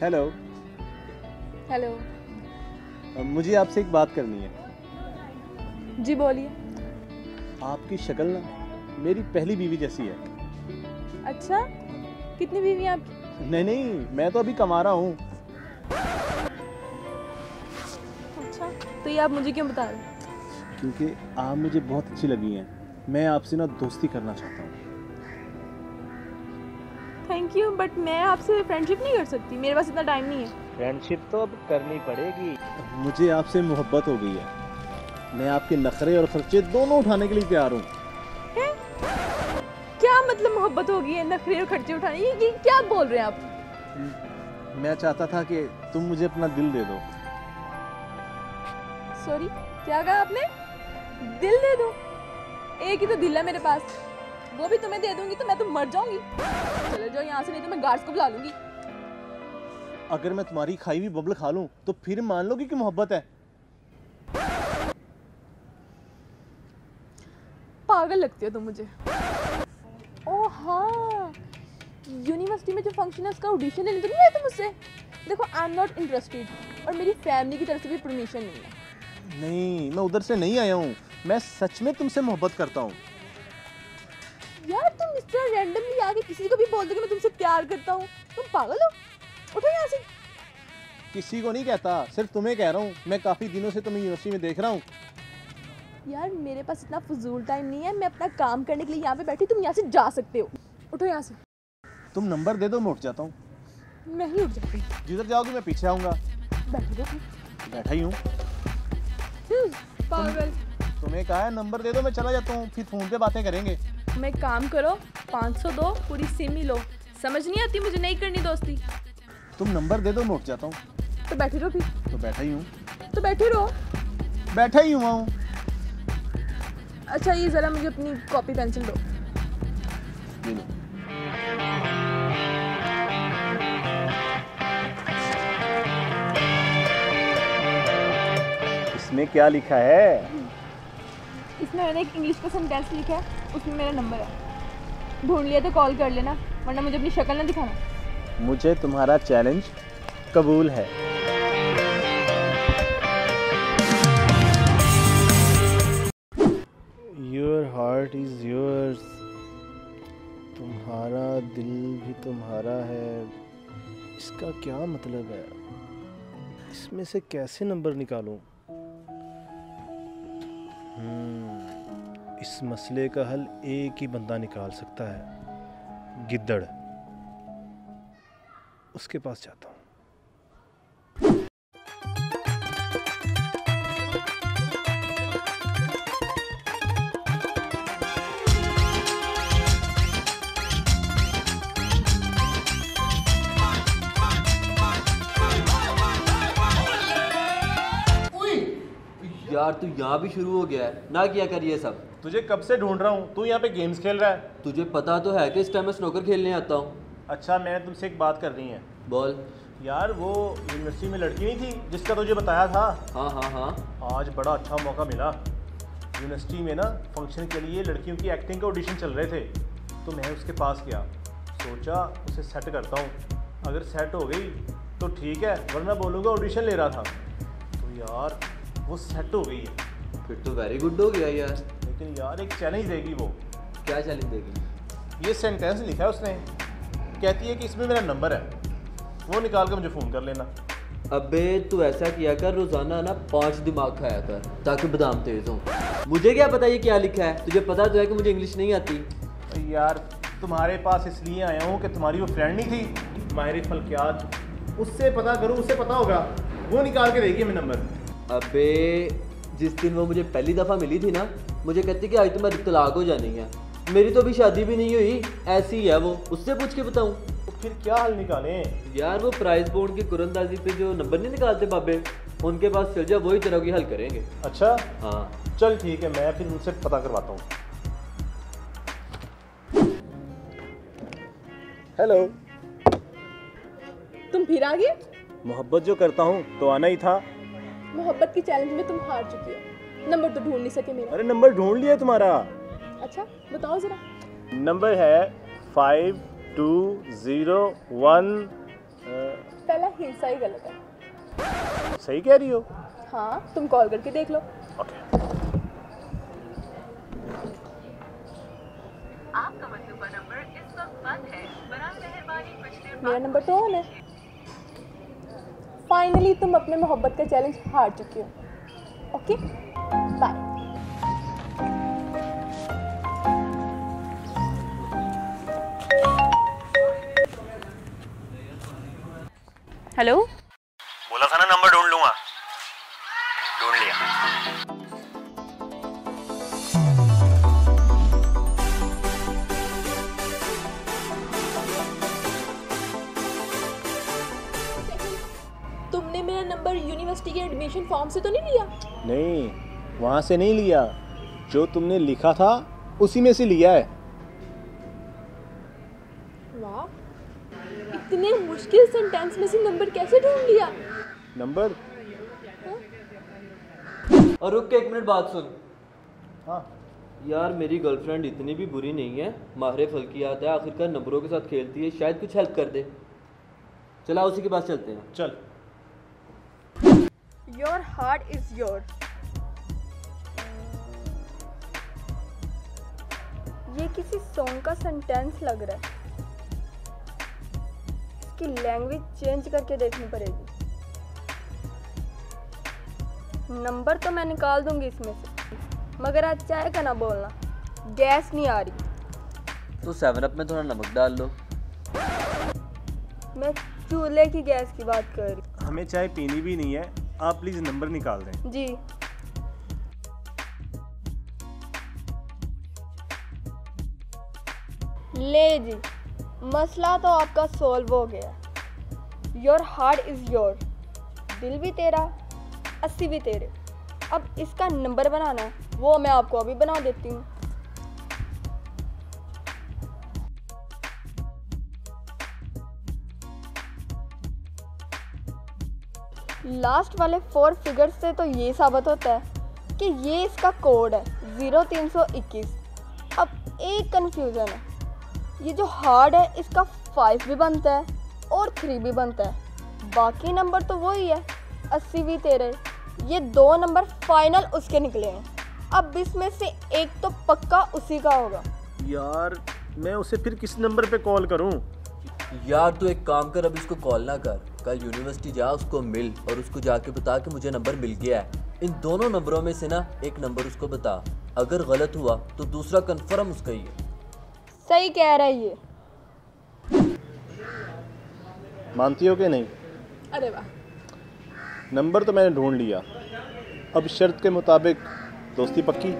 Hello. Hello. मुझे आपसे एक बात करनी है। जी बोलिए। आपकी शक्ल ना मेरी पहली बीवी जैसी है। अच्छा, कितनी बीवी हैं आपकी? नहीं, मैं तो अभी कमा रहा हूँ। अच्छा, तो ये आप मुझे क्यों बता रहे हैं? क्योंकि आप मुझे बहुत अच्छी लगी हैं। मैं आपसे ना दोस्ती करना चाहता हूँ। थैंक यू, बट मैं आपसे फ्रेंडशिप नहीं कर सकती, मेरे पास इतना टाइम नहीं है। फ्रेंडशिप तो अब करनी पड़ेगी। मुझे आपसे मोहब्बत हो गई है। मैं आपके नखरे और खर्चे दोनों उठाने के लिए तैयार हूँ। क्या मतलब मोहब्बत होगी है नखरे और खर्चे उठाने? ये क्या बोल रहे हैं आप? मैं चाहता था कि तुम मुझे अपना दिल दे दो। सॉरी, क्या कहा आपने? दिल दे दूं? एक ही तो दिल है मेरे पास, वो भी तुम्हें दे दूंगी तो मैं तो मर जाऊंगी। चले जाओ यहाँ से, नहीं तो मैं गार्ड्स को बुला लूंगी। अगर मैं तुम्हारी खाई हुई बबल खा लूं तो फिर मान लोगी कि मोहब्बत है? पागल लगती हो तुम मुझे। ओह हाँ, यूनिवर्सिटी में जो फंक्शन है उसका ऑडिशन लेने तो नहीं आए तुम मुझसे? देखो, आई एम नॉट इंटरेस्टेड और मेरी फैमिली की तरफ से भी परमिशन नहीं है। नहीं, मैं उधर से नहीं आया हूँ। मैं सच में तुमसे मोहब्बत करता हूँ। यार तुम इस तरह रैंडमली आके किसी को भी बोल दो कि मैं तुमसे प्यार करता हूँ, तुम पागल हो? उठो यहाँ से। किसी को नहीं कहता, सिर्फ तुम्हें कह रहा हूँ। मैं काफी दिनों से तुम्हें यूनिवर्सिटी में देख रहा हूँ। यार मेरे पास इतना फजूल टाइम नहीं है, मैं अपना काम करने के लिए यहाँ पे बैठी, तुम यहाँ से जा सकते हो। उठो यहाँ से। तुम नंबर दे दो, मैं उठ जाता हूँ। मैं ही उठ जाती। जिधर जाओगी मैं पीछे आऊंगा। बैठो तो फिर। बैठा ही हूँ। पागल। तुम्हें कहा है नंबर दे दो, मैं चला जाता हूँ, फिर फोन पे बातें करेंगे। तुम एक काम करो, 500 दो, पूरी सिम ही लो। समझ नहीं आती, मुझे नहीं करनी दोस्ती। तुम नंबर दे दो, मैं उठ जाता हूँ। तो बैठे रहो फिर। तो बैठा ही हूँ। तो बैठे रहो। बैठा ही हुआ हूँ। अच्छा, ये जरा मुझे अपनी कॉपी पेंसिल दो। ये लो। इसमें क्या लिखा है? इसमें मैंने एक इंग्लिश का सेंटेंस लिखा है, उसमें मेरा नंबर है। ढूंढ लिया तो कॉल कर लेना, वरना मुझे अपनी शक्ल ना दिखाना। मुझे तुम्हारा चैलेंज कबूल है। Your heart is yours. तुम्हारा दिल भी तुम्हारा है। इसका क्या मतलब है? इसमें से कैसे नंबर निकालूं? इस मसले का हल एक ही बंदा निकाल सकता है, गिद्दड़। उसके पास जाता हूँ। यार तू यहाँ भी शुरू हो गया है ना, किया कर ये सब। तुझे कब से ढूंढ रहा हूँ, तू यहाँ पे गेम्स खेल रहा है। तुझे पता तो है कि इस टाइम मैं स्नूकर खेलने आता हूँ। अच्छा, मैंने तुमसे एक बात करनी है। बोल। यार वो यूनिवर्सिटी में लड़की नहीं थी जिसका तुझे बताया था? हाँ। आज बड़ा अच्छा मौका मिला। यूनिवर्सिटी में ना फंक्शन के लिए लड़कियों की एक्टिंग के ऑडिशन चल रहे थे, तो मैं उसके पास गया। सोचा उसे सेट करता हूँ, अगर सेट हो गई तो ठीक है, वरना बोलूँगा ऑडिशन ले रहा था। तो यार वो सेट हो गई है। फिर तो वेरी गुड हो गया यार। लेकिन यार एक चैलेंज देगी वो। क्या चैलेंज देगी? ये सेंटेंस लिखा है उसने, कहती है कि इसमें मेरा नंबर है, वो निकाल कर मुझे फ़ोन कर लेना। अबे तू ऐसा किया कर, रोजाना ना 5 दिमाग खाया कर ताकि बादाम तेज हो। मुझे क्या पता ये क्या लिखा है? तुझे पता तो है कि मुझे इंग्लिश नहीं आती। यार तुम्हारे पास इसलिए आया हूँ कि तुम्हारी वो फ्रेंड नहीं थी माहिर फलकियात, उससे पता करूँ, उससे पता होगा, वो निकाल के देगी हमें नंबर। अबे जिस दिन वो मुझे पहली दफ़ा मिली थी ना, मुझे कहती कि आज तुम्हारी तलाक हो जानी है। मेरी तो अभी शादी भी नहीं हुई, ऐसी ही है वो। उससे पूछ के बताऊँ? तो फिर क्या हल निकालें? यार वो प्राइस बोर्ड की कुरंदाजी पे जो नंबर नहीं निकालते बाबे, उनके पास चल जा, वही तरह की हल करेंगे। अच्छा हाँ चल ठीक है, मैं फिर उनसे पता करवाता हूँ। हेलो। तुम फिर आ गए? मोहब्बत जो करता हूँ तो आना ही था। मोहब्बत की चैलेंज में तुम हार चुकी हो, नंबर तो ढूंढ नहीं सके मेरा। अरे नंबर ढूंढ लिया तुम्हारा। अच्छा बताओ जरा। नंबर है 5201 पहला हिस्सा ही गलत है। सही कह रही हो? हाँ, तुम कॉल करके देख लो। ओके। आपका मतलूबा नंबर इस वक्त बंद है। बराए मेहरबानी कुछ देर मेरा नंबर तो ऑन है। फाइनली तुम अपने मोहब्बत का चैलेंज हार चुकी हो। Okay, bye. हेलो, बोला था ना नंबर ढूंढ लूंगा, ढूंढ लिया। तुमने मेरा नंबर यूनिवर्सिटी के एडमिशन फॉर्म से तो नहीं लिया? नहीं, वहां से नहीं लिया, जो तुमने लिखा था उसी में से लिया है। वाह, इतने मुश्किल सेंटेंस में से नंबर कैसे ढूंढ लिया? नंबर? और रुक के 1 मिनट बात सुन। हाँ। यार मेरी गर्लफ्रेंड इतनी भी बुरी नहीं है, माहिर फल्कियात है, आखिरकार नंबरों के साथ खेलती है, शायद कुछ हेल्प कर दे। चला उसी के पास चलते हैं। चल। Your heart is your. ये किसी सॉन्ग का सेंटेंस लग रहा है। इसकी लैंग्वेज चेंज करके देखनी पड़ेगी। नंबर तो मैं निकाल दूंगी इसमें से, मगर आज चाय का ना बोलना, गैस नहीं आ रही। तो 7 अप में थोड़ा नमक डाल लो। मैं चूल्हे की गैस की बात कर रही। हमें चाय पीनी भी नहीं है, आप प्लीज नंबर निकाल दें। जी। ले जी, मसला तो आपका सॉल्व हो गया। Your heart is your. दिल भी तेरा, 80 भी तेरे। अब इसका नंबर बनाना है, वो मैं आपको अभी बना देती हूँ। लास्ट वाले 4 फिगर्स से तो ये साबित होता है कि ये इसका कोड है 0321। अब एक कंफ्यूजन है, ये जो हार्ड है इसका 5 भी बनता है और 3 भी बनता है। बाकी नंबर तो वही है, 80 भी तेरे। ये 2 नंबर फाइनल उसके निकले हैं। अब इसमें से एक तो पक्का उसी का होगा। यार मैं उसे फिर किस नंबर पे कॉल करूं? यार तू एक काम कर, अब इसको कॉल ना कर, कल यूनिवर्सिटी जा, उसको मिल और उसको जाके बता कि मुझे नंबर मिल गया है। इन दोनों नंबरों में से ना एक नंबर उसको बता, अगर गलत हुआ तो दूसरा कंफर्म उसका ही है। सही कह रहा है ये। मानती हो कि नहीं? अरे वाह, नंबर तो मैंने ढूंढ लिया, अब शर्त के मुताबिक दोस्ती पक्की।